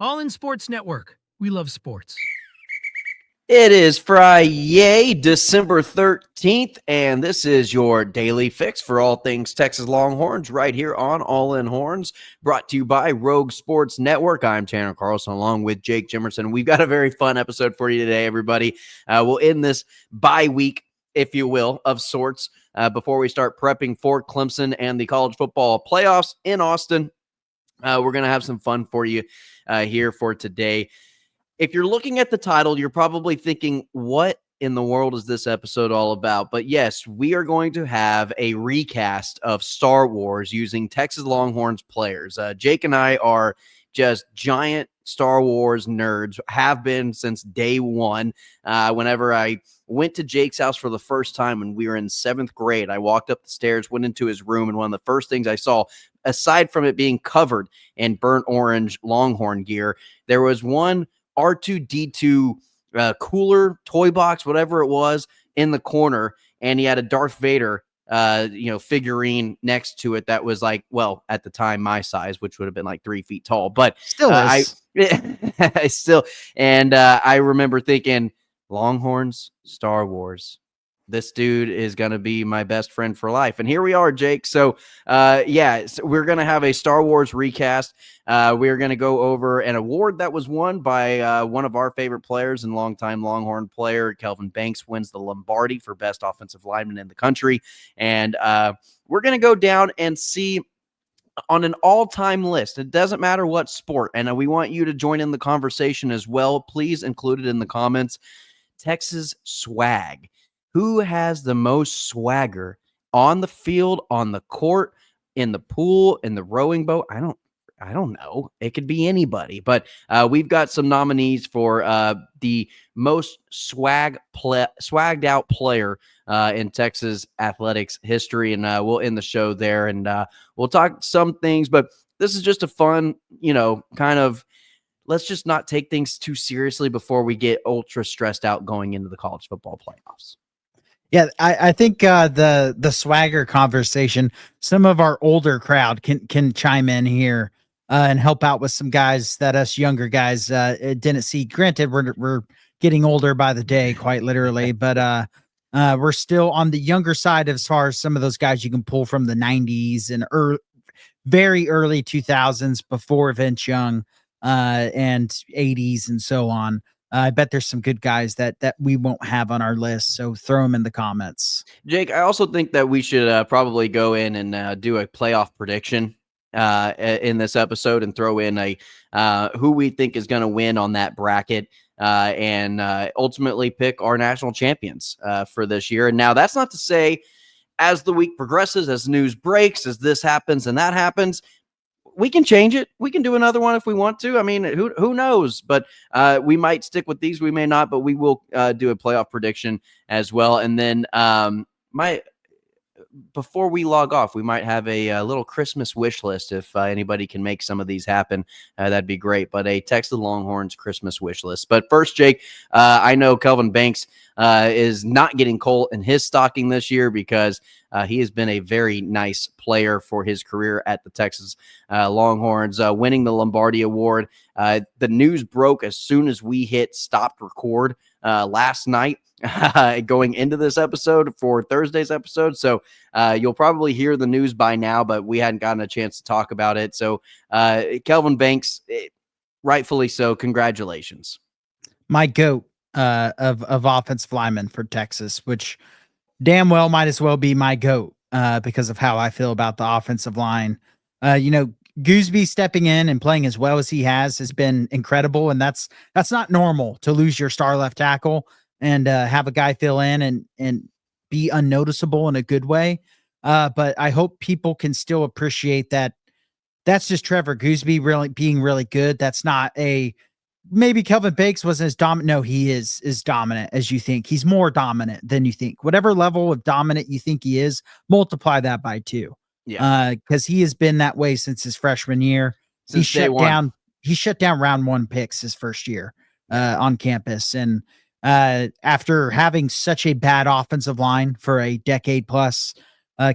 All in Sports Network. We love sports. It is Friday, December 13th, and this is your daily fix for all things Texas Longhorns right here on All In Horns, brought to you by Rogue Sports Network. I'm Tanner Carlson along with Jake Jimerson. We've got a very fun episode for you today, everybody. We'll end this bye week, if you will, of sorts, before we start prepping for Clemson and the college football playoffs in Austin. We're going to have some fun for you here for today. If you're looking at the title, you're probably thinking, what in the world is this episode all about? But yes, we are going to have a recast of Star Wars using Texas Longhorns players. Jake and I are just giant Star Wars nerds, have been since day one. Whenever I went to Jake's house for the first time when we were in 7th grade, I walked up the stairs, went into his room, and one of the first things I saw, aside from it being covered in burnt orange Longhorn gear, there was one R2-D2 cooler, toy box, whatever it was, in the corner, and he had a Darth Vader figurine next to it that was like, well, at the time, my size, which would have been like 3 feet tall, but still is. I still, and I remember thinking, Longhorns, Star Wars. This dude is going to be my best friend for life. And here we are, Jake. So, so we're going to have a Star Wars recast. We're going to go over an award that was won by one of our favorite players and longtime Longhorn player, Kelvin Banks, wins the Lombardi for best offensive lineman in the country. And we're going to go down and see on an all-time list. It doesn't matter what sport. And we want you to join in the conversation as well. Please include it in the comments. Texas swag. Who has the most swagger on the field, on the court, in the pool, in the rowing boat? I don't know. It could be anybody, but we've got some nominees for the most swagged out player in Texas athletics history, and we'll end the show there, and we'll talk some things. But this is just a fun, kind of. Let's just not take things too seriously before we get ultra stressed out going into the college football playoffs. Yeah, I think the swagger conversation, some of our older crowd can chime in here and help out with some guys that us younger guys didn't see. Granted, we're getting older by the day, quite literally, but we're still on the younger side as far as some of those guys you can pull from the 90s and very early 2000s before Vince Young and 80s and so on. I bet there's some good guys that we won't have on our list, so throw them in the comments. Jake, I also think that we should probably go in and do a playoff prediction in this episode and throw in a who we think is going to win on that bracket and ultimately pick our national champions for this year. And now that's not to say as the week progresses, as news breaks, as this happens and that happens, we can change it. We can do another one if we want to. I mean, who knows? But we might stick with these. We may not, but we will do a playoff prediction as well. And then before we log off, we might have a little Christmas wish list. If anybody can make some of these happen, that'd be great. But a Texas Longhorns Christmas wish list. But first, Jake, I know Kelvin Banks is not getting coal in his stocking this year because he has been a very nice player for his career at the Texas Longhorns, winning the Lombardi Award. The news broke as soon as we hit stopped record last night. Going into this episode for Thursday's episode. So you'll probably hear the news by now, but we hadn't gotten a chance to talk about it. So Kelvin Banks, rightfully so. Congratulations. My GOAT of offensive linemen for Texas, which damn well might as well be my GOAT because of how I feel about the offensive line. Gooseby stepping in and playing as well as he has been incredible. And that's not normal to lose your star left tackle and have a guy fill in and be unnoticeable in a good way. But I hope people can still appreciate that that's just Trevor Gooseby really being really good. That's not maybe Kelvin Banks wasn't as dominant. No, he is as dominant as you think. He's more dominant than you think. Whatever level of dominant you think he is, multiply that by 2. Yeah. Because he has been that way since his freshman year. He shut down round 1 picks his first year on campus. And after having such a bad offensive line for a decade plus,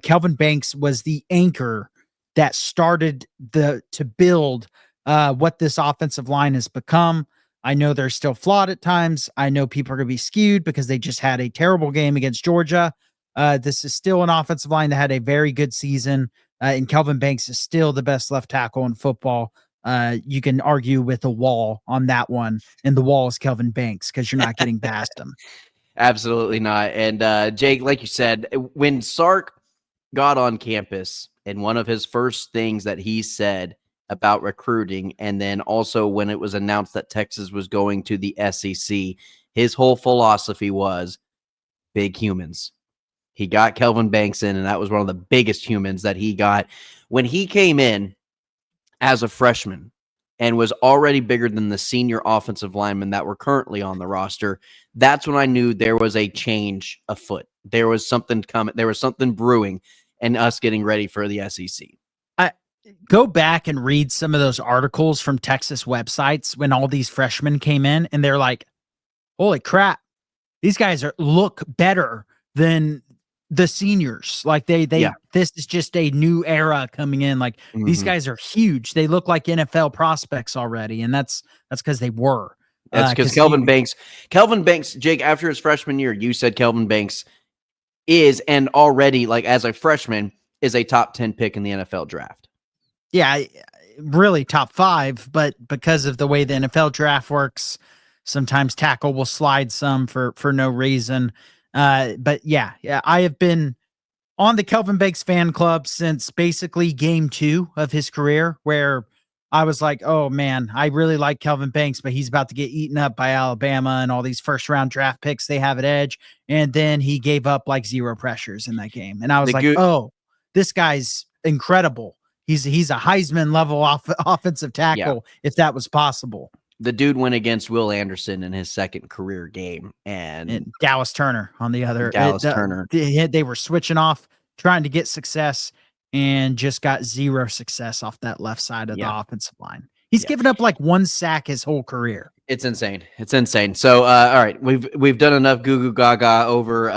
Kelvin Banks was the anchor that started to build what this offensive line has become. I know they're still flawed at times. I know people are going to be skewed because they just had a terrible game against Georgia. This is still an offensive line that had a very good season, and Kelvin Banks is still the best left tackle in football. You can argue with a wall on that one, and the wall is Kelvin Banks because you're not getting past him. Absolutely not. And Jake, like you said, when Sark got on campus, and one of his first things that he said about recruiting, and then also when it was announced that Texas was going to the SEC, his whole philosophy was big humans. He got Kelvin Banks in, and that was one of the biggest humans that he got. When he came in as a freshman and was already bigger than the senior offensive linemen that were currently on the roster, that's when I knew there was a change afoot. There was something coming. There was something brewing, and us getting ready for the SEC. Go back and read some of those articles from Texas websites when all these freshmen came in, and they're like, holy crap, these guys look better than the seniors. Like this is just a new era coming in. Like these guys are huge. They look like NFL prospects already. And that's because they were. That's because Kelvin Banks, Jake, after his freshman year, you said Kelvin Banks is, and already like as a freshman, is a top 10 pick in the NFL draft. Yeah, really top 5, but because of the way the NFL draft works, sometimes tackle will slide some for no reason. But yeah, I have been on the Kelvin Banks fan club since basically game 2 of his career, where I was like, oh man, I really like Kelvin Banks, but he's about to get eaten up by Alabama and all these first round draft picks they have at edge. And then he gave up like 0 pressures in that game. And I was oh, this guy's incredible. He's a Heisman level offensive tackle, if that was possible. The dude went against Will Anderson in his second career game, and Dallas Turner on the other. Turner. They were switching off, trying to get success, and just got 0 success off that left side of the offensive line. He's given up like 1 sack his whole career. It's insane. It's insane. So, all right, we've done enough goo goo gaga over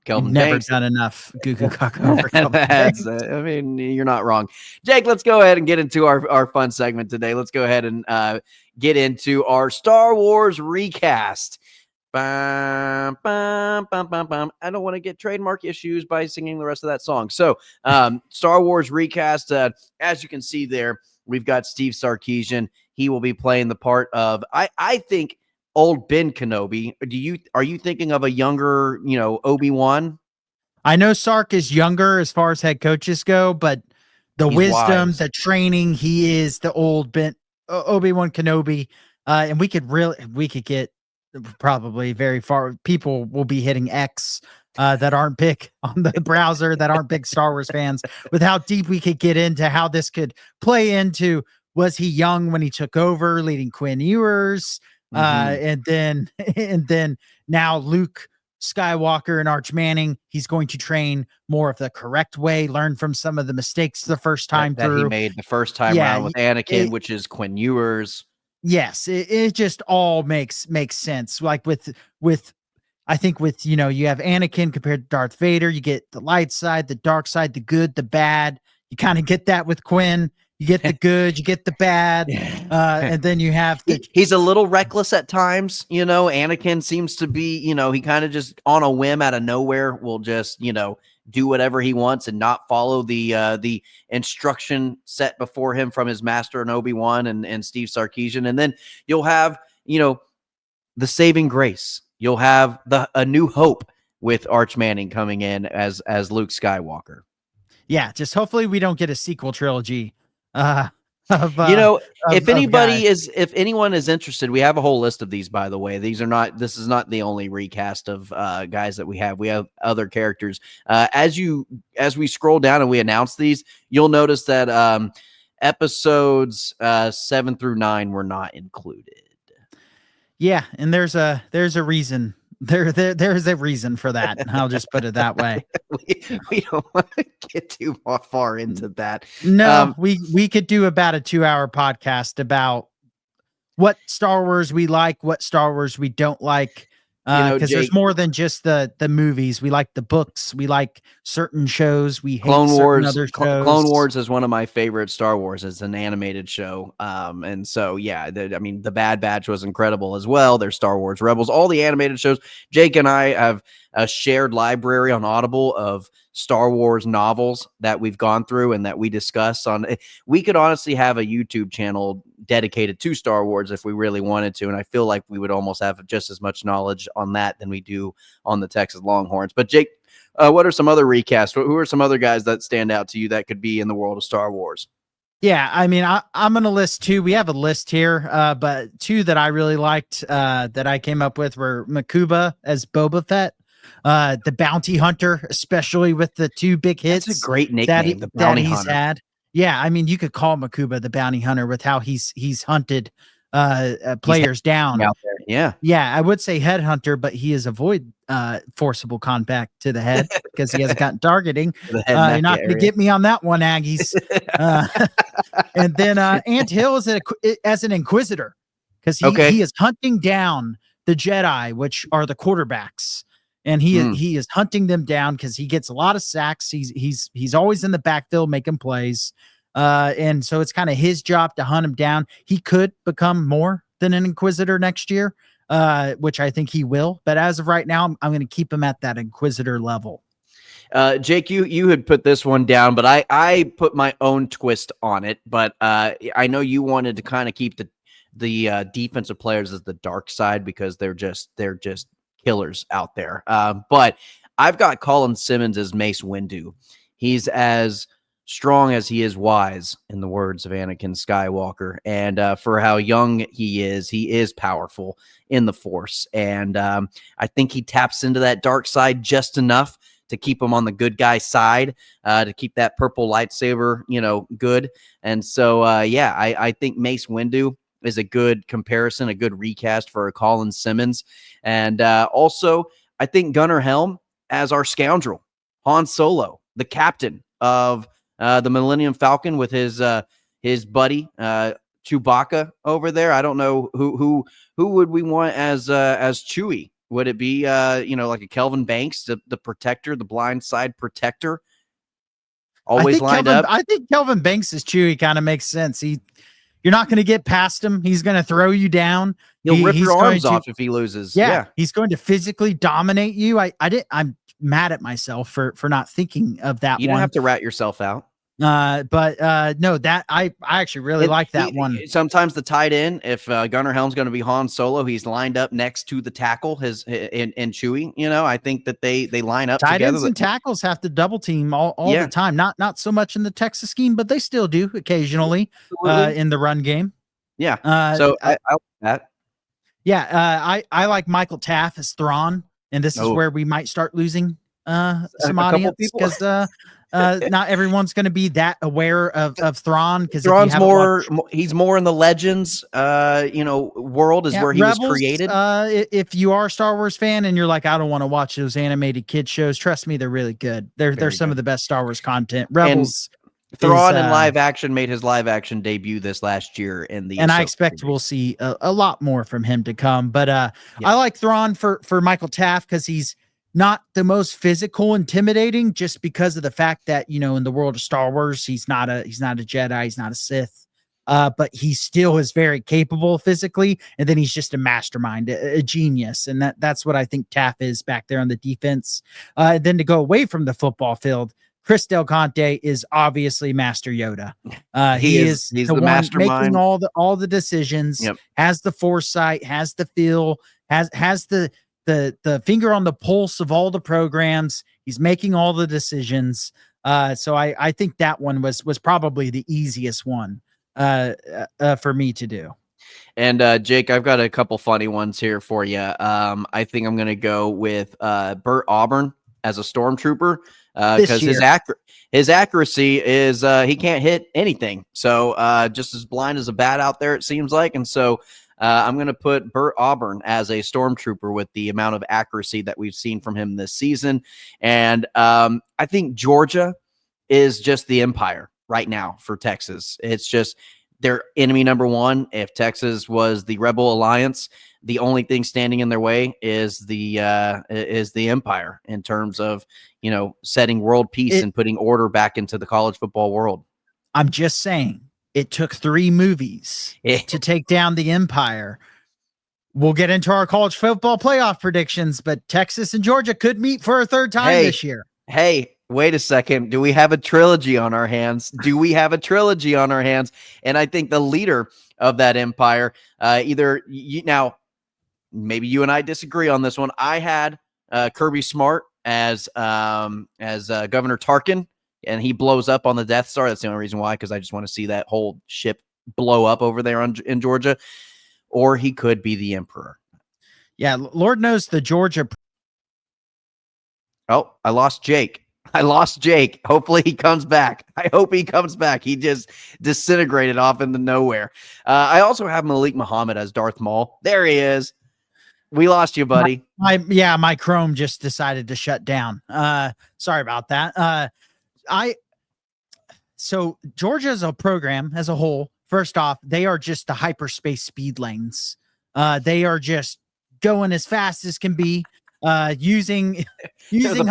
Kelvin Banks. Never done enough goo goo gaga over Kelvin Banks. I mean, you're not wrong, Jake. Let's go ahead and get into our fun segment today. Let's go ahead and get into our Star Wars recast. Bum, bum, bum, bum, bum. I don't want to get trademark issues by singing the rest of that song. So, Star Wars recast. As you can see there, we've got Steve Sarkisian. He will be playing the part of, I think, old Ben Kenobi. Are you thinking of a younger, Obi-Wan? I know Sark is younger as far as head coaches go, but the wisdom, the training, he is the old Obi-Wan Kenobi. And we could get probably very far. People will be hitting X that aren't big on the browser, that aren't big Star Wars fans, with how deep we could get into how this could play into, was he young when he took over leading Quinn Ewers? And then now Luke Skywalker and Arch Manning, he's going to train more of the correct way, learn from some of the mistakes the first time that he made the first time around with Anakin, which is Quinn Ewers. Yes, it just all makes sense. Like with I think with, you have Anakin compared to Darth Vader, you get the light side, the dark side, the good, the bad. You kind of get that with Quinn. You get the good, you get the bad, and then you have he's a little reckless at times. Anakin seems to be, he kind of just on a whim out of nowhere will just, do whatever he wants and not follow the instruction set before him from his master and Obi-Wan and Steve Sarkisian. And then you'll have, the saving grace. You'll have a new hope with Arch Manning coming in as Luke Skywalker. Yeah, just hopefully we don't get a sequel trilogy. If anyone is interested, we have a whole list of these, by the way. This is not the only recast of guys that we have. We have other characters. As we scroll down and we announce these, you'll notice that episodes 7 through 9 were not included. Yeah, and there's a reason. There's a reason for that. I'll just put it that way. we don't want to get too far into that. No, we could do about a 2-hour podcast about what Star Wars we like, what Star Wars we don't like. Because there's Jake, more than just the movies. We like the books. We like certain shows. We hate Clone certain Wars. other Clone shows. Wars is one of my favorite Star Wars. It's an animated show, and so yeah, the Bad Batch was incredible as well. There's Star Wars Rebels, all the animated shows. Jake and I have a shared library on Audible of Star Wars novels that we've gone through and that we discuss on. We could honestly have a YouTube channel dedicated to Star Wars if we really wanted to, and I feel like we would almost have just as much knowledge on that than we do on the Texas Longhorns. But Jake, what are some other recasts? Who are some other guys that stand out to you that could be in the world of Star Wars? Yeah, I mean, I'm going to list two. We have a list here, but two that I really liked that I came up with were Makuba as Boba Fett, the bounty hunter, especially with the two big hits. That's a great nickname, the bounty hunter. Had. Yeah, I mean, you could call Makuba the bounty hunter with how he's hunted players down out there. Yeah. Yeah, I would say headhunter, but he is avoid forcible contact to the head because he hasn't gotten targeting. You're not going to get me on that one, Aggies. And then Ant Hill is as an inquisitor because he is hunting down the Jedi, which are the quarterbacks, and he is hunting them down because he gets a lot of sacks. He's always in the backfield making plays, and so it's kind of his job to hunt him down. He could become more than an inquisitor next year, which I think he will. But as of right now, I'm going to keep him at that inquisitor level. Jake, you had put this one down, but I put my own twist on it. But I know you wanted to kind of keep the defensive players as the dark side because they're just killers out there. But I've got Colin Simmons as Mace Windu. He's as strong as he is wise, in the words of Anakin Skywalker. And for how young he is powerful in the Force. And I think he taps into that dark side just enough to keep him on the good guy side, to keep that purple lightsaber, good. And so, I think Mace Windu is a good comparison, a good recast for Colin Simmons. And also, I think Gunnar Helm as our scoundrel, Han Solo, the captain of the Millennium Falcon with his buddy Chewbacca over there. I don't know who would we want as Chewie. Would it be like a Kelvin Banks, the protector, the blind side protector, always lined up? I think Kelvin Banks as Chewie kind of makes sense. You're not going to get past him. He's going to throw you down. He'll rip your arms off if he loses. Yeah, he's going to physically dominate you. I'm mad at myself for not thinking of that. You don't have to rat yourself out. But no, that I actually really like that one. Sometimes the tight end, if Gunnar Helm's going to be Han Solo, he's lined up next to the tackle, and Chewie. I think that they line up tight together. Ends and tackles have to double team all the time. Not so much in the Texas scheme, but they still do occasionally in the run game. Yeah. So I like that. Yeah. I like Michael Taff as Thrawn, and this is where we might start losing some audience because not everyone's going to be that aware of Thrawn because Thrawn's he's more in the Legends world is where he was created. If you are a Star Wars fan and you're like, I don't want to watch those animated kid shows, trust me, they're really good. They're some of the best Star Wars content. Rebels. Thrawn in live action made his live action debut this last year and I expect we'll see a lot more from him to come. But I like Thrawn for Michael Taff because he's not the most physical intimidating just because of the fact that, in the world of Star Wars, he's not a Jedi, he's not a Sith, but he still is very capable physically. And then he's just a mastermind, a genius. And that's what I think Taff is back there on the defense. Then to go away from the football field, Chris Del Conte is obviously Master Yoda. He's the one mastermind, making all the decisions, has the foresight, has the feel, has the finger on the pulse of all the programs. He's making all the decisions. So I think that one was probably the easiest one for me to do. And Jake, I've got a couple funny ones here for you. I think I'm going to go with Burt Auburn as a stormtrooper because his accuracy is he can't hit anything. So just as blind as a bat out there, it seems like. And so I'm going to put Burt Auburn as a stormtrooper with the amount of accuracy that we've seen from him this season. And I think Georgia is just the empire right now for Texas. It's just their enemy number one. If Texas was the Rebel Alliance, the only thing standing in their way is the empire in terms of, setting world peace and putting order back into the college football world. I'm just saying, it took 3 movies to take down the empire. We'll get into our college football playoff predictions, but Texas and Georgia could meet for a 3rd time this year. Hey, wait a second. Do we have a trilogy on our hands? And I think the leader of that empire, now, maybe you and I disagree on this one. I had Kirby Smart as Governor Tarkin, and he blows up on the Death Star. That's the only reason why, because I just want to see that whole ship blow up over there in Georgia. Or he could be the emperor. Yeah, Lord knows the Georgia. Oh, I lost Jake. Hopefully he comes back. I hope he comes back. He just disintegrated off into nowhere. I also have Malik Muhammad as Darth Maul. There he is. We lost you, buddy. My Chrome just decided to shut down. Sorry about that. So Georgia as a program as a whole, first off, they are just the hyperspace speed lanes. They are just going as fast as can be. Using they're the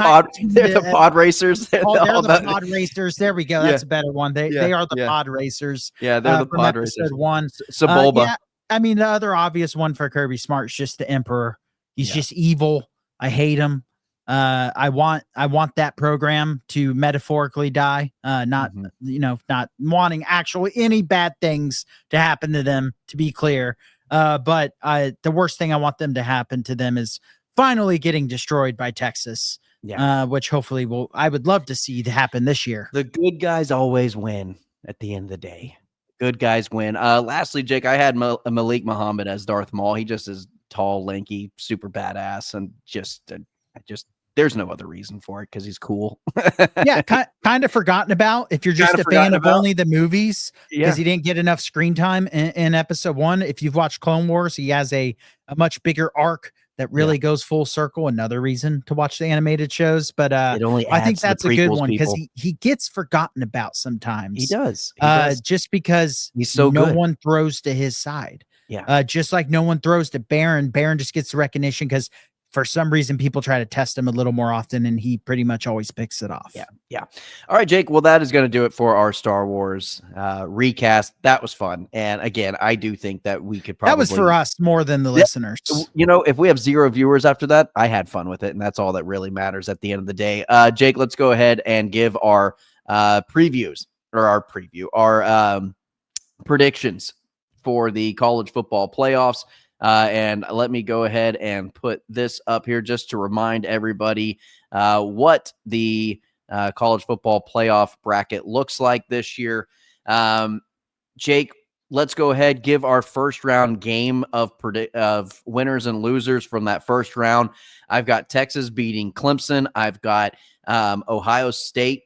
pod racers. They're the pod racers. There we go. That's a better one. They are the pod racers. Yeah, they're the pod racers. One. Sebulba. I mean, the other obvious one for Kirby Smart is just the Emperor. He's just evil. I hate him. I want that program to metaphorically die. Not wanting actually any bad things to happen to them, to be clear. But the worst thing I want them to happen to them is finally getting destroyed by Texas. Which hopefully I would love to see happen this year. The good guys always win at the end of the day. Good guys win. Lastly, Jake, I had Malik Muhammad as Darth Maul. He just is tall, lanky, super badass, and just there's no other reason for it because he's cool. Yeah, kind of forgotten about if you're just a fan of only the movies because he didn't get enough screen time in episode 1. If you've watched Clone Wars, he has a much bigger arc that really goes full circle. Another reason to watch the animated shows, but I think that's a good one because he gets forgotten about sometimes. He does. Just because he's so no good. One throws to his side. Yeah. Just like no one throws to Baron. Baron just gets the recognition because for some reason people try to test him a little more often, and he pretty much always picks it off. Yeah. All right, Jake. Well, that is going to do it for our Star Wars recast. That was fun, and again, I do think that we could probably. That was for us more than the listeners. If we have 0 viewers after that, I had fun with it, and that's all that really matters at the end of the day. Jake, let's go ahead and give our previews or our predictions for the college football playoffs. And let me go ahead and put this up here just to remind everybody what the college football playoff bracket looks like this year. Jake, let's go ahead, give our first round game of winners and losers from that first round. I've got Texas beating Clemson. I've got Ohio State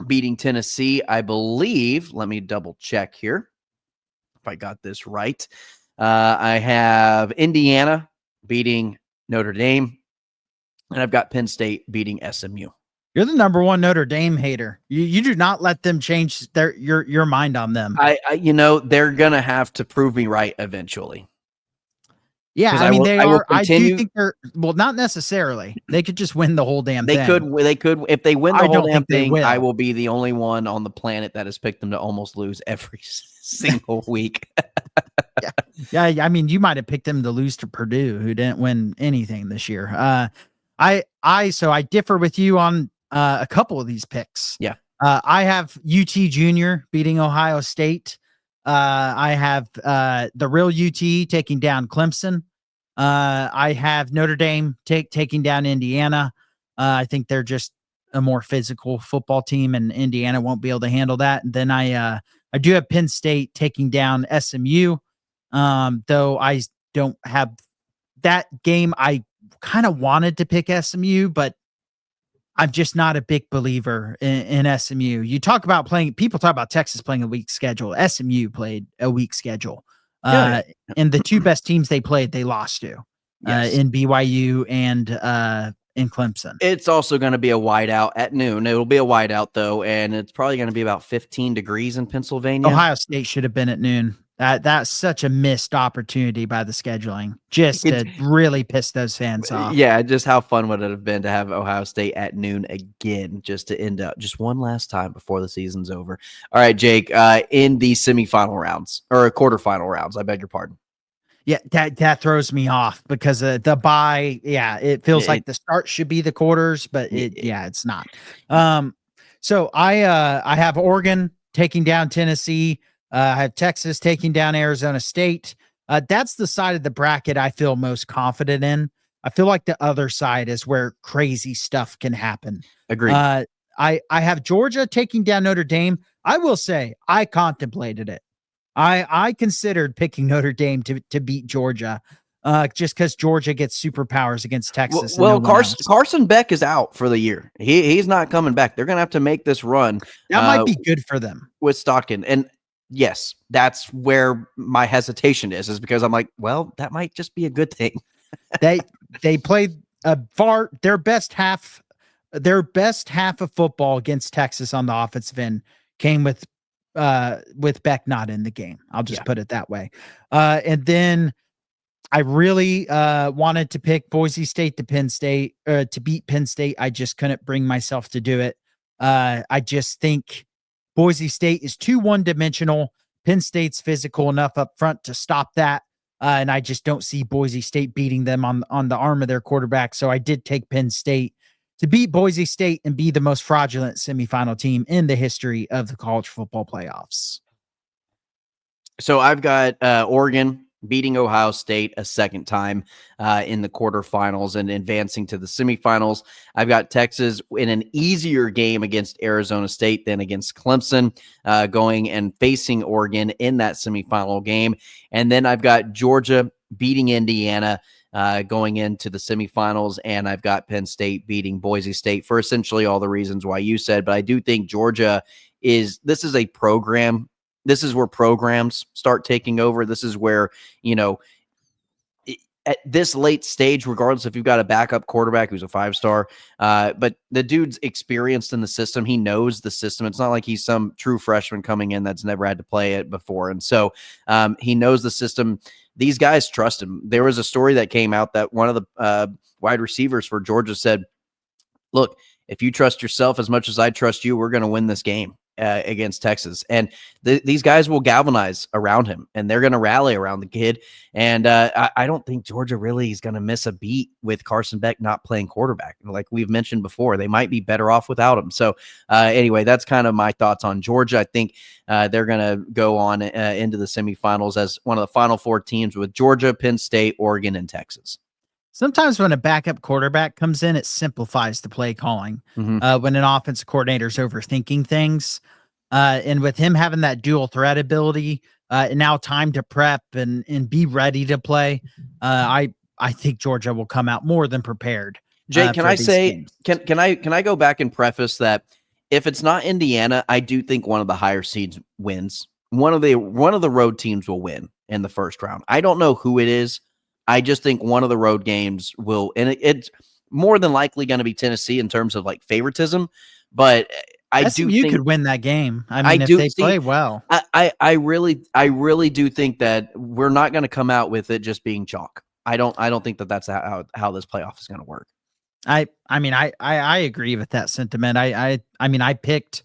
beating Tennessee, I believe. Let me double check here if I got this right. I have Indiana beating Notre Dame, and I've got Penn State beating SMU. You're the number one Notre Dame hater. You do not let them change your mind on them. They're gonna have to prove me right eventually. Yeah, I mean, I do think they're not necessarily. They could just win the whole damn thing. They could if they win the whole damn thing. I will be the only one on the planet that has picked them to almost lose every single week. Yeah. I mean, you might have picked them to lose to Purdue, who didn't win anything this year. So I differ with you on a couple of these picks. Yeah. I have UT Junior beating Ohio State. I have the real UT taking down Clemson. I have Notre Dame taking down Indiana. I think they're just a more physical football team, and Indiana won't be able to handle that. And then I do have Penn State taking down SMU. Though I don't have that game. I kind of wanted to pick SMU, but I'm just not a big believer in SMU. People talk about Texas playing a weak schedule. SMU played a weak schedule. And the two best teams they played, they lost to in BYU and in Clemson. It's also going to be a whiteout at noon. It'll be a whiteout, though, and it's probably going to be about 15 degrees in Pennsylvania. Ohio State should have been at noon. That's such a missed opportunity by the scheduling, just to really piss those fans off. Yeah, just how fun would it have been to have Ohio State at noon again, just to end up just one last time before the season's over. All right, Jake, in the semifinal rounds or quarterfinal rounds, I beg your pardon. Yeah, that throws me off because the bye. Yeah, it feels like the start should be the quarters, but it's not. So I have Oregon taking down Tennessee. I have Texas taking down Arizona State. That's the side of the bracket I feel most confident in. I feel like the other side is where crazy stuff can happen. Agreed. I have Georgia taking down Notre Dame. I will say I contemplated it. I considered picking Notre Dame to beat Georgia, just because Georgia gets superpowers against Texas. Well, Carson Beck is out for the year. He's not coming back. They're gonna have to make this run. That might be good for them with Stockton. And yes, that's where my hesitation is because I'm like, well, that might just be a good thing. they played their best half of football against Texas on the offensive end came with Beck not in the game. I'll just put it that way. And then I really wanted to pick Boise State to beat Penn State. I just couldn't bring myself to do it. I just think Boise State is too one-dimensional. Penn State's physical enough up front to stop that. And I just don't see Boise State beating them on the arm of their quarterback. So I did take Penn State to beat Boise State and be the most fraudulent semifinal team in the history of the college football playoffs. So I've got Oregon beating Ohio State a second time in the quarterfinals and advancing to the semifinals. I've got Texas in an easier game against Arizona State than against Clemson, going and facing Oregon in that semifinal game. And then I've got Georgia beating Indiana going into the semifinals, and I've got Penn State beating Boise State for essentially all the reasons why you said. But I do think Georgia this is a program. This is where programs start taking over. This is where, at this late stage, regardless if you've got a backup quarterback who's a 5-star, but the dude's experienced in the system. He knows the system. It's not like he's some true freshman coming in that's never had to play it before. And so he knows the system. These guys trust him. There was a story that came out that one of the wide receivers for Georgia said, look, if you trust yourself as much as I trust you, we're going to win this game against Texas. And these guys will galvanize around him, and they're going to rally around the kid. And I don't think Georgia really is going to miss a beat with Carson Beck not playing quarterback. Like we've mentioned before, they might be better off without him. So anyway, that's kind of my thoughts on Georgia. I think they're going to go on into the semifinals as one of the final 4 teams with Georgia, Penn State, Oregon, and Texas. Sometimes when a backup quarterback comes in, it simplifies the play calling. Mm-hmm. When an offensive coordinator's overthinking things, and with him having that dual threat ability, and now time to prep and be ready to play, I think Georgia will come out more than prepared. Jake, can I say, can I go back and preface that if it's not Indiana, I do think one of the higher seeds wins. One of the road teams will win in the first round. I don't know who it is. I just think one of the road games will, and it's more than likely going to be Tennessee in terms of like favoritism. But I do think could win that game. I mean, if they play well, I really do think that we're not going to come out with it just being chalk. I don't think that's how this playoff is going to work. I mean, I agree with that sentiment. I mean, I picked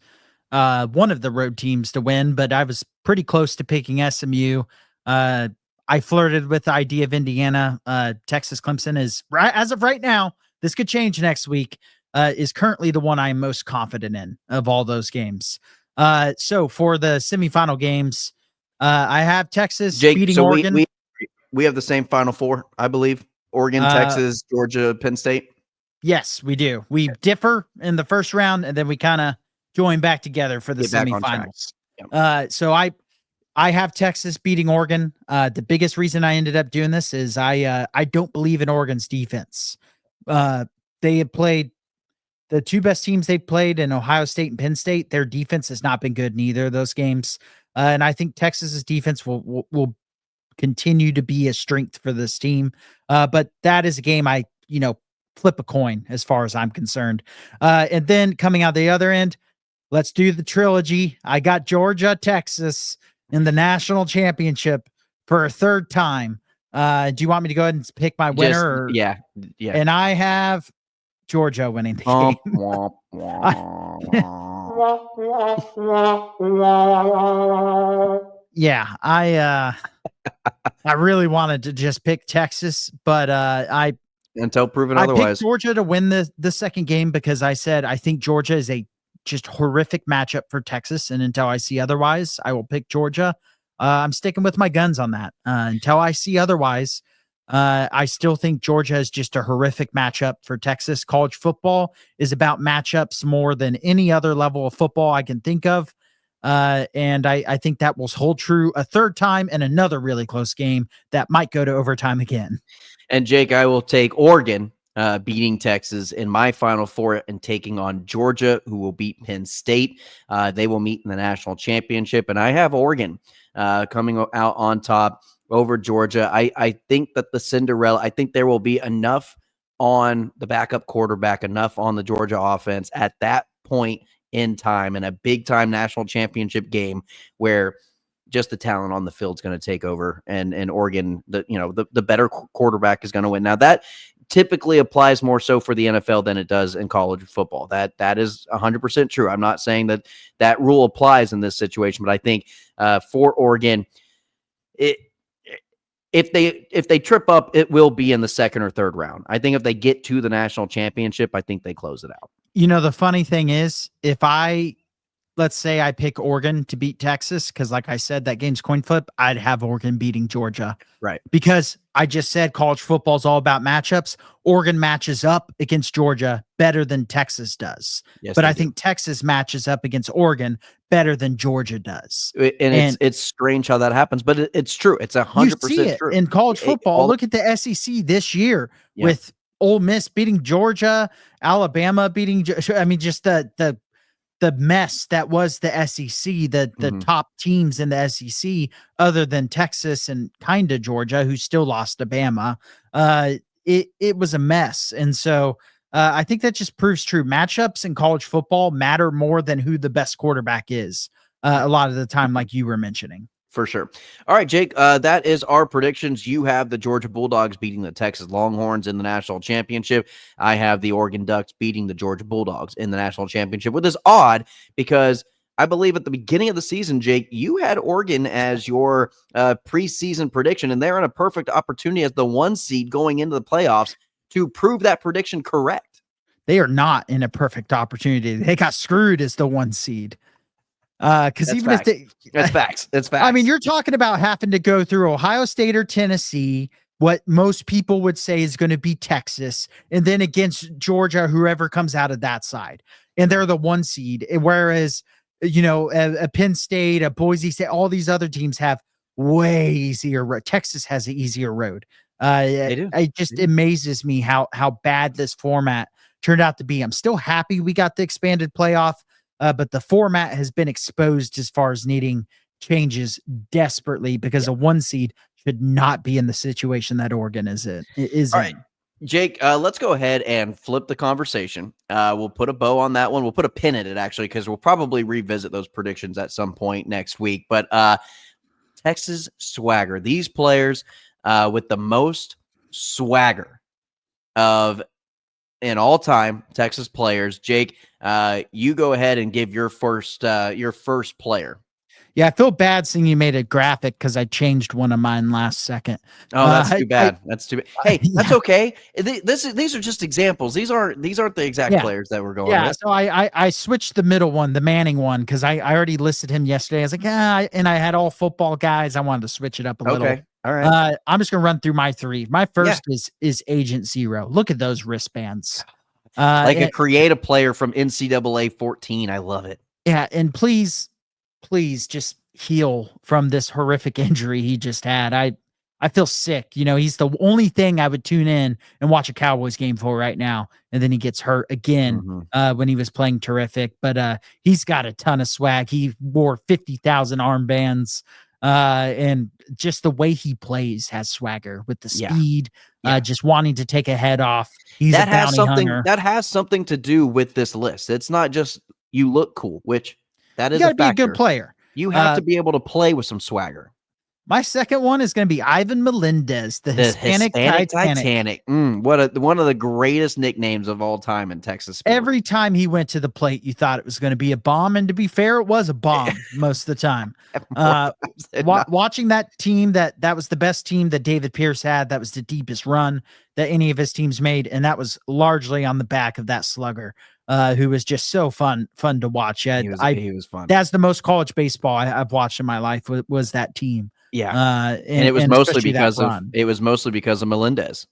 one of the road teams to win, but I was pretty close to picking SMU. I flirted with the idea of Indiana. Texas Clemson is as of right now. This could change next week. Is currently the one I'm most confident in of all those games. So for the semifinal games, I have Texas beating Oregon. We have the same Final Four, I believe. Oregon, Texas, Georgia, Penn State. Yes, we do. We differ in the first round, and then we kind of join back together for the semifinals. Yep. So I have Texas beating Oregon. The biggest reason I ended up doing this is I don't believe in Oregon's defense. They have played the 2 best teams they've played in Ohio State and Penn State. Their defense has not been good in either of those games. And I think Texas's defense will continue to be a strength for this team. But that is a game I flip a coin as far as I'm concerned. And then coming out the other end, let's do the trilogy. I got Georgia, Texas in the national championship for a third time. Do you want me to go ahead and pick my winner? Or, yeah. And I have Georgia winning the Womp, game. womp, womp. Yeah, I really wanted to just pick Texas, but I Until proven picked otherwise. Georgia to win the second game because I said I think Georgia is a just horrific matchup for Texas, and until I see otherwise, I will pick Georgia. I'm sticking with my guns on that. Until I see otherwise, I still think Georgia is just a horrific matchup for Texas. College football is about matchups more than any other level of football I can think of. And I think that will hold true a third time in another really close game that might go to overtime again. And Jake, I will take Oregon beating Texas in my Final Four and taking on Georgia, who will beat Penn State. They will meet in the national championship, and I have Oregon coming out on top over Georgia. I think that the Cinderella, I think there will be enough on the backup quarterback, enough on the Georgia offense at that point in time in a big time national championship game where just the talent on the field is going to take over, and Oregon, the better quarterback is going to win. Now that typically applies more so for the NFL than it does in college football. That is 100% true. I'm not saying that rule applies in this situation, but I think for Oregon, if they trip up, it will be in the second or third round. I think if they get to the national championship, I think they close it out. The funny thing is, let's say I pick Oregon to beat Texas, because like I said, that game's coin flip, I'd have Oregon beating Georgia. Right. Because I just said college football is all about matchups. Oregon matches up against Georgia better than Texas does. Yes, but I think Texas matches up against Oregon better than Georgia does. And it's strange how that happens, but it's true. It's 100% true. In college football, look at the SEC this year with Ole Miss beating Georgia, Alabama beating, I mean, just the mess that was the SEC, the top teams in the SEC, other than Texas and kind of Georgia, who still lost to Bama. It was a mess. And so I think that just proves true. Matchups in college football matter more than who the best quarterback is a lot of the time, like you were mentioning. For sure. All right, Jake, that is our predictions. You have the Georgia Bulldogs beating the Texas Longhorns in the national championship. I have the Oregon Ducks beating the Georgia Bulldogs in the national championship, which is odd because I believe at the beginning of the season, Jake, you had Oregon as your preseason prediction, and they're in a perfect opportunity as the 1 seed going into the playoffs to prove that prediction correct. They are not in a perfect opportunity. They got screwed as the 1 seed. Because even facts. if that's facts. That's facts. I mean, you're talking about having to go through Ohio State or Tennessee, what most people would say is going to be Texas, and then against Georgia, whoever comes out of that side, and they're the 1 seed. Whereas, a Penn State, a Boise State, all these other teams have way easier road. Texas has an easier road. They do. It just amazes me how bad this format turned out to be. I'm still happy we got the expanded playoff. But the format has been exposed as far as needing changes desperately because a 1 seed should not be in the situation that Oregon is in. All right, Jake, let's go ahead and flip the conversation. We'll put a bow on that one. We'll put a pin in it, actually, because we'll probably revisit those predictions at some point next week. But Texas swagger, these players with the most swagger in all time Texas players. Jake, you go ahead and give your first player. Yeah, I feel bad seeing you made a graphic because I changed one of mine last second. Oh, that's too bad. That's too bad. Hey, that's okay. These are just examples. These aren't the exact players that we're going with. So I switched the middle one, the Manning one, because I already listed him yesterday. I was like, and I had all football guys. I wanted to switch it up a little. Okay. All right. I'm just gonna run through my 3. My first is Agent Zero. Look at those wristbands. Like a creative player from NCAA 14. I love it. Yeah, and please just heal from this horrific injury he just had. I feel sick. He's the only thing I would tune in and watch a Cowboys game for right now. And then he gets hurt again when he was playing terrific. But he's got a ton of swag. He wore 50,000 armbands And just the way he plays has swagger with the Yeah. speed, Yeah. just wanting to take a head off. He's a bounty hunter. That has something to do with this list. It's not just you look cool, which that You is got a to be a good factor. player. You have to be able to play with some swagger. My second one is going to be Ivan Melendez, the Hispanic Titanic. One of the greatest nicknames of all time in Texas sports. Every time he went to the plate, you thought it was going to be a bomb, and to be fair, it was a bomb most of the time. Watching that team, that was the best team that David Pierce had. That was the deepest run that any of his teams made, and that was largely on the back of that slugger, who was just so fun to watch. He was fun. That's the most college baseball I've watched in my life. Was that team? Yeah, and it was mostly because of Melendez.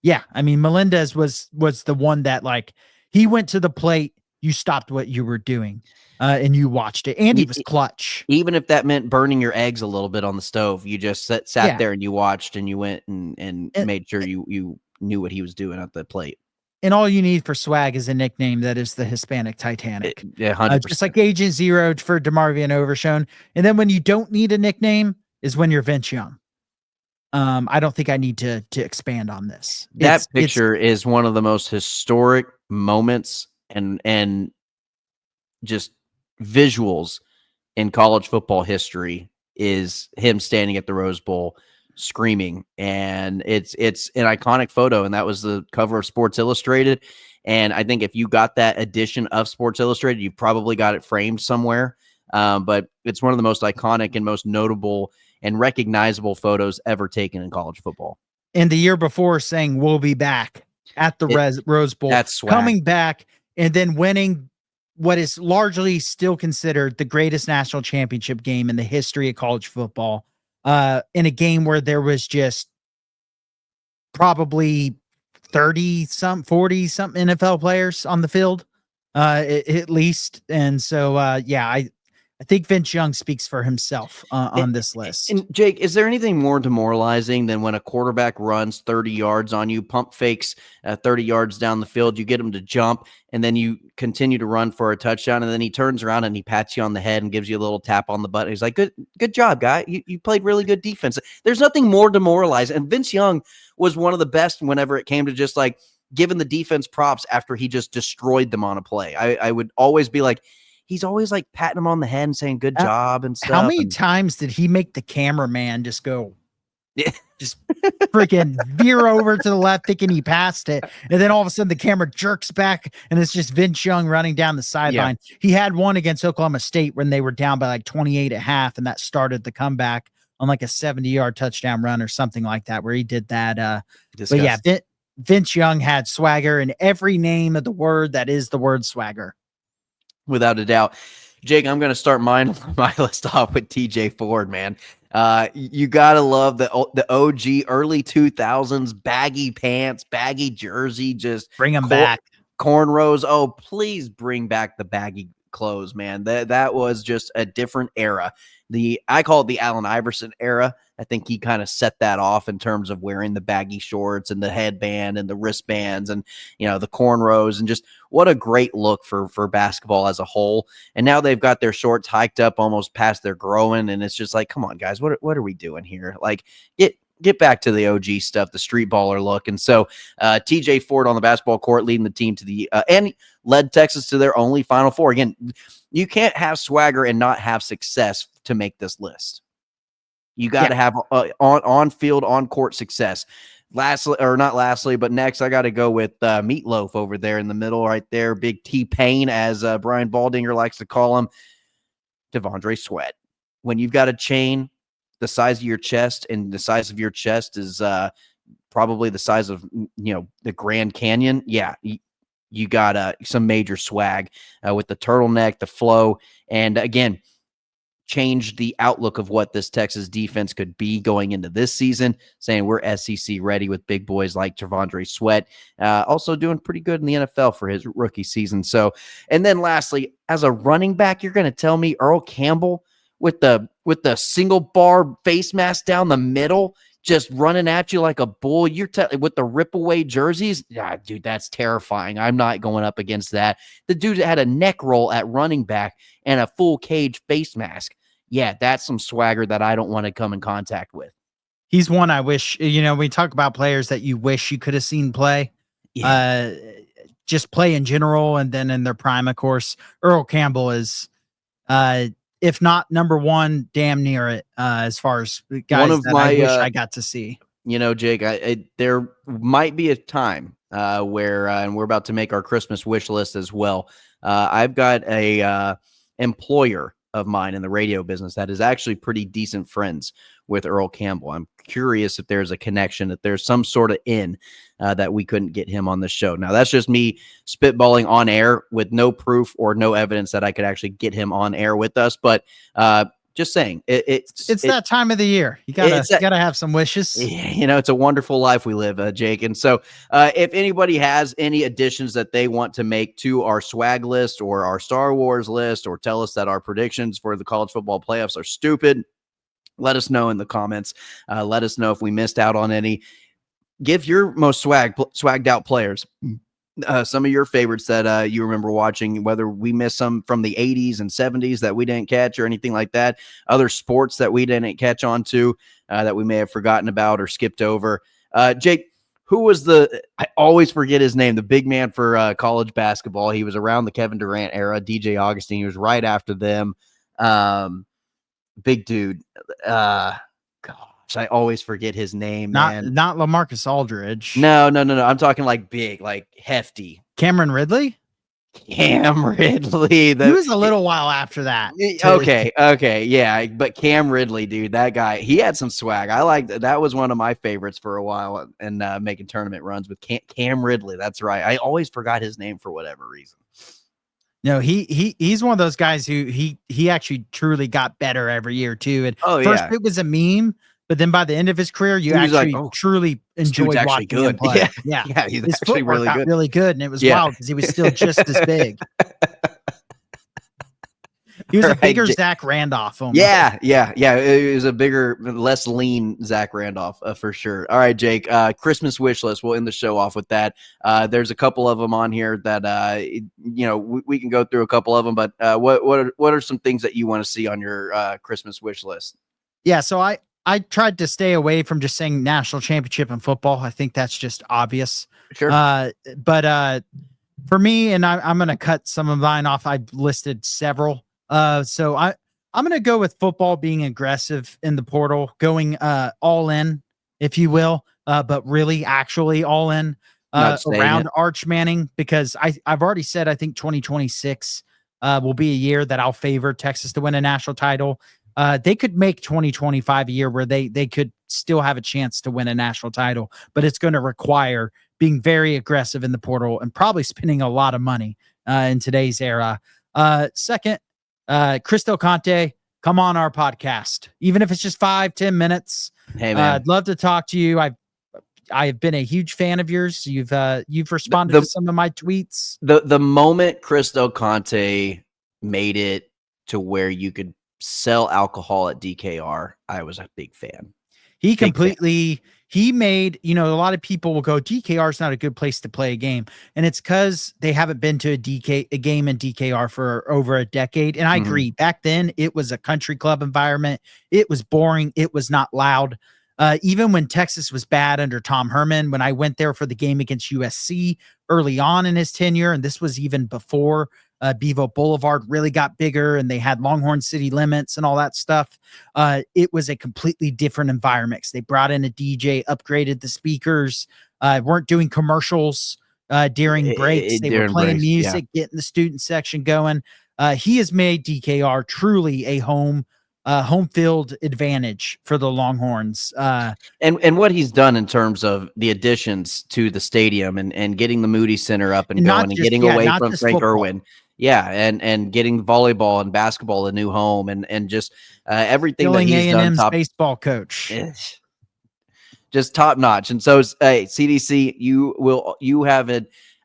Yeah, I mean Melendez was the one that, like, he went to the plate, you stopped what you were doing, and you watched it, and he was clutch. Even if that meant burning your eggs a little bit on the stove, you just sat there and you watched, and you went and made sure you knew what he was doing at the plate. And all you need for swag is a nickname that is the Hispanic Titanic. 100%. Just like Agent Zero for DeMarvion Overshone. And then when you don't need a nickname is when you're Vince Young. I don't think I need to expand on this. That picture is one of the most historic moments and just visuals in college football history, is him standing at the Rose Bowl screaming, and it's an iconic photo, and that was the cover of Sports Illustrated. And I think if you got that edition of Sports Illustrated, you probably got it framed somewhere, but it's one of the most iconic and most notable and recognizable photos ever taken in college football. And the year before, saying we'll be back at the Rose Bowl, that's swag. Coming back and then winning what is largely still considered the greatest national championship game in the history of college football, in a game where there was just probably 40-something NFL players on the field, at least. And so, I think Vince Young speaks for himself on this list. And Jake, is there anything more demoralizing than when a quarterback runs 30 yards on you, pump fakes 30 yards down the field, you get him to jump, and then you continue to run for a touchdown, and then he turns around and he pats you on the head and gives you a little tap on the butt. He's like, good job, guy. You played really good defense. There's nothing more demoralizing. And Vince Young was one of the best whenever it came to just like giving the defense props after he just destroyed them on a play. I would always be like, he's always like patting him on the head and saying good job and stuff. How many times did he make the cameraman just go, just freaking veer over to the left thinking he passed it? And then all of a sudden the camera jerks back and it's just Vince Young running down the sideline. Yeah. He had one against Oklahoma State when they were down by like 28 at half, and that started the comeback on like a 70-yard touchdown run or something like that, where he did that. But yeah, Vince Young had swagger in every name of the word that is the word swagger. Without a doubt. Jake, I'm going to start my list off with TJ Ford, man. You got to love the OG early 2000s, baggy pants, baggy jersey, just bring them back. Cornrows. Oh, please bring back the baggy clothes, man. That was just a different era. I call it the Allen Iverson era. I think he kind of set that off in terms of wearing the baggy shorts and the headband and the wristbands and, the cornrows, and just what a great look for basketball as a whole. And now they've got their shorts hiked up almost past their growing. And it's just like, come on, guys, what are we doing here? Like, get back to the OG stuff, the street baller look. And so TJ Ford on the basketball court leading the team to the and led Texas to their only Final Four. Again, you can't have swagger and not have success to make this list. You got to have on-field, on-court success. Lastly, but next, I got to go with Meatloaf over there in the middle right there. Big T-Pain, as Brian Baldinger likes to call him, Devondre Sweat. When you've got a chain the size of your chest, and the size of your chest is probably the size of, the Grand Canyon, you got some major swag with the turtleneck, the flow, and again, changed the outlook of what this Texas defense could be going into this season, saying we're SEC ready with big boys like Devondre Sweat, also doing pretty good in the NFL for his rookie season. So, and then lastly, as a running back, you're going to tell me Earl Campbell with the single bar face mask down the middle, just running at you like a bull. You're with the rip away jerseys. Yeah, dude, that's terrifying. I'm not going up against that. The dude had a neck roll at running back and a full cage face mask. yeah, that's some swagger that I don't want to come in contact with. He's one I wish, we talk about players that you wish you could have seen play. Yeah. Just play in general, and then in their prime, of course. Earl Campbell is, if not number one, damn near it, as far as guys One of that I wish my, I got to see. Jake, there might be a time where, and we're about to make our Christmas wish list as well. I've got a employer of mine in the radio business that is actually pretty decent friends with Earl Campbell. I'm curious if there's a connection, if there's some sort of that we couldn't get him on the show. Now, that's just me spitballing on air with no proof or no evidence that I could actually get him on air with us. But just saying, it's that time of the year. You gotta have some wishes. It's a wonderful life we live, Jake. And so if anybody has any additions that they want to make to our swag list or our Star Wars list, or tell us that our predictions for the college football playoffs are stupid, let us know in the comments. Let us know if we missed out on any. Give your most swagged out players some of your favorites that you remember watching, whether we missed some from the 80s and 70s that we didn't catch or anything like that, other sports that we didn't catch on to that we may have forgotten about or skipped over. Jake, who was I always forget his name, the big man for college basketball. He was around the Kevin Durant era, DJ Augustine. He was right after them. Big dude. Gosh, I always forget his name. Not LaMarcus Aldridge. No. I'm talking like big, like hefty. Cameron Ridley. He was a little while after that. Okay, yeah, but Cam Ridley, dude, that guy, he had some swag. I liked that. Was one of my favorites for a while, and making tournament runs with Cam Ridley. That's right. I always forgot his name for whatever reason. No, he's one of those guys who he actually truly got better every year too. And first it was a meme, but then by the end of his career, you actually truly enjoyed watching him play. Yeah, he's his actually footwork got really good, and it was wild because he was still just as big. He was a bigger Zach Randolph. Yeah. It was a bigger, less lean Zach Randolph for sure. All right, Jake. Christmas wish list. We'll end the show off with that. There's a couple of them on here that we can go through a couple of them. But what are some things that you want to see on your Christmas wish list? Yeah, so I tried to stay away from just saying national championship in football. I think that's just obvious. Sure. But for me, and I'm going to cut some of mine off. I've listed several. So I'm going to go with football being aggressive in the portal, going all in, if you will, but really actually all in around Arch Manning, because I've already said I think 2026 will be a year that I'll favor Texas to win a national title. They could make 2025 a year where they could still have a chance to win a national title, but it's going to require being very aggressive in the portal and probably spending a lot of money in today's era. Second, Chris Del Conte, come on our podcast, even if it's just 5-10 minutes. Hey, man. I'd love to talk to you. I've been a huge fan of yours. You've responded to some of my tweets. The moment Chris Del Conte made it to where you could sell alcohol at DKR, I was a big fan. He made, a lot of people will go, DKR is not a good place to play a game. And it's because they haven't been to a game in DKR for over a decade. And I agree. Back then, it was a country club environment. It was boring. It was not loud. Even when Texas was bad under Tom Herman, when I went there for the game against USC early on in his tenure, and this was even before Bevo Boulevard really got bigger and they had Longhorn city limits and all that stuff. It was a completely different environment. They brought in a DJ, upgraded the speakers, weren't doing commercials during breaks. They were playing music, getting the student section going. He has made DKR truly a home field advantage for the Longhorns. And what he's done in terms of the additions to the stadium and getting the Moody Center up and going and getting away from Frank Irwin. Yeah, and getting volleyball and basketball a new home and just everything that he's done. Top baseball coach, just top notch. And so, CDC, you have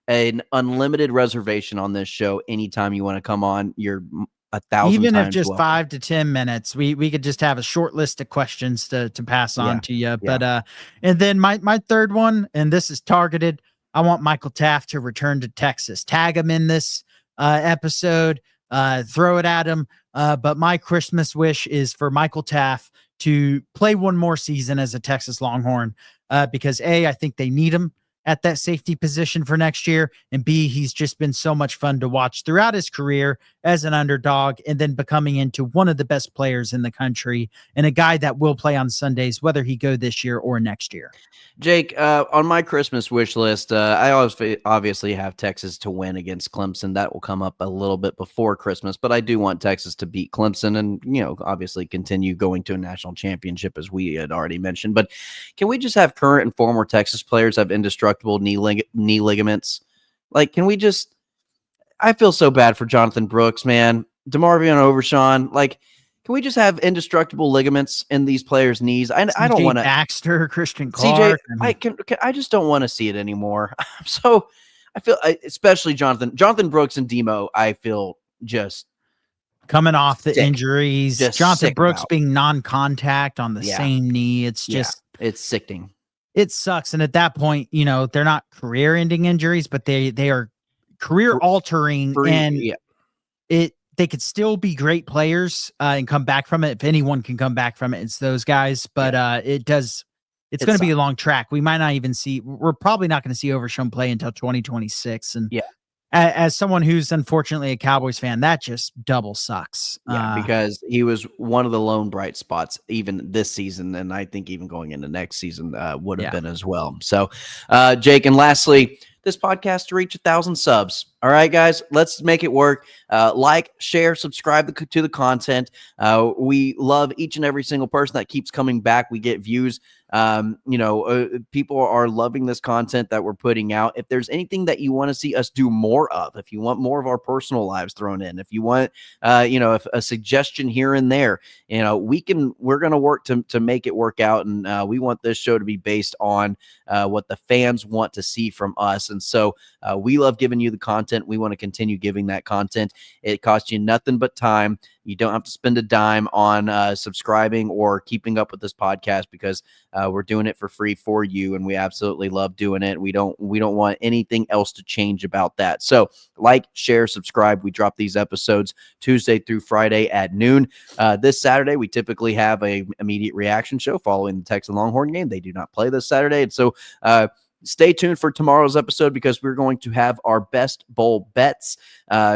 an unlimited reservation on this show anytime you want to come on. You're 1,000 even times if just welcome. 5 to 10 minutes. We could just have a short list of questions to pass on to you. But and then my third one, and this is targeted. I want Michael Taft to return to Texas. Tag him in this episode, throw it at him. But my Christmas wish is for Michael Taft to play one more season as a Texas Longhorn, because A, I think they need him at that safety position for next year, and B, he's just been so much fun to watch throughout his career as an underdog and then becoming into one of the best players in the country and a guy that will play on Sundays, whether he go this year or next year. Jake, on my Christmas wish list, I obviously have Texas to win against Clemson. That will come up a little bit before Christmas, but I do want Texas to beat Clemson and, obviously continue going to a national championship, as we had already mentioned. But can we just have current and former Texas players have indestructible knee ligaments? Like, can we just – I feel so bad for Jonathan Brooks, man. DeMarvion Overshawn, like – can we just have indestructible ligaments in these players' knees? I don't want to. Baxter, Christian CJ, Clark. I just don't want to see it anymore. So I feel, especially Jonathan Brooks and Demo, I feel just coming off the injuries. Jonathan Brooks being non-contact on the same knee. It's just it's sickening. It sucks. And at that point, they're not career-ending injuries, but they are career-altering, and they could still be great players and come back from it. If anyone can come back from it, it's those guys. But it's going to be a long track. We might not even see. We're probably not going to see Overshown play until 2026. And as someone who's unfortunately a Cowboys fan, that just double sucks. Because he was one of the lone bright spots even this season, and I think even going into next season would have been as well. So, Jake, and lastly, this podcast to reach 1,000 subs. All right, guys, let's make it work. Like, share, subscribe to the content. We love each and every single person that keeps coming back. We get views. People are loving this content that we're putting out. If there's anything that you want to see us do more of, if you want more of our personal lives thrown in, if you want, if a suggestion here and there, we're going to work to make it work out. And we want this show to be based on what the fans want to see from us. And so we love giving you the content. We want to continue giving that content. It costs you nothing but time. You don't have to spend a dime on subscribing or keeping up with this podcast, because we're doing it for free for you, and we absolutely love doing it. We don't want anything else to change about that. So like, share, subscribe. We drop these episodes Tuesday through Friday at noon. This Saturday, we typically have a immediate reaction show following the Texas Longhorn game. They do not play this Saturday, and so stay tuned for tomorrow's episode, because we're going to have our best bowl bets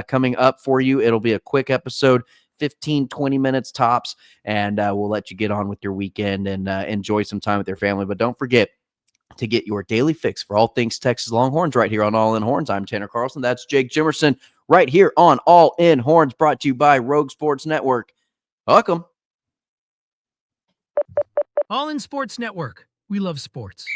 coming up for you. It'll be a quick episode, 15-20 minutes tops, and we'll let you get on with your weekend and enjoy some time with your family. But don't forget to get your daily fix for all things Texas Longhorns right here on All In Horns. I'm Tanner Carlson. That's Jake Jimerson right here on All In Horns, brought to you by Rogue Sports Network. Welcome. All in Sports Network. We love sports.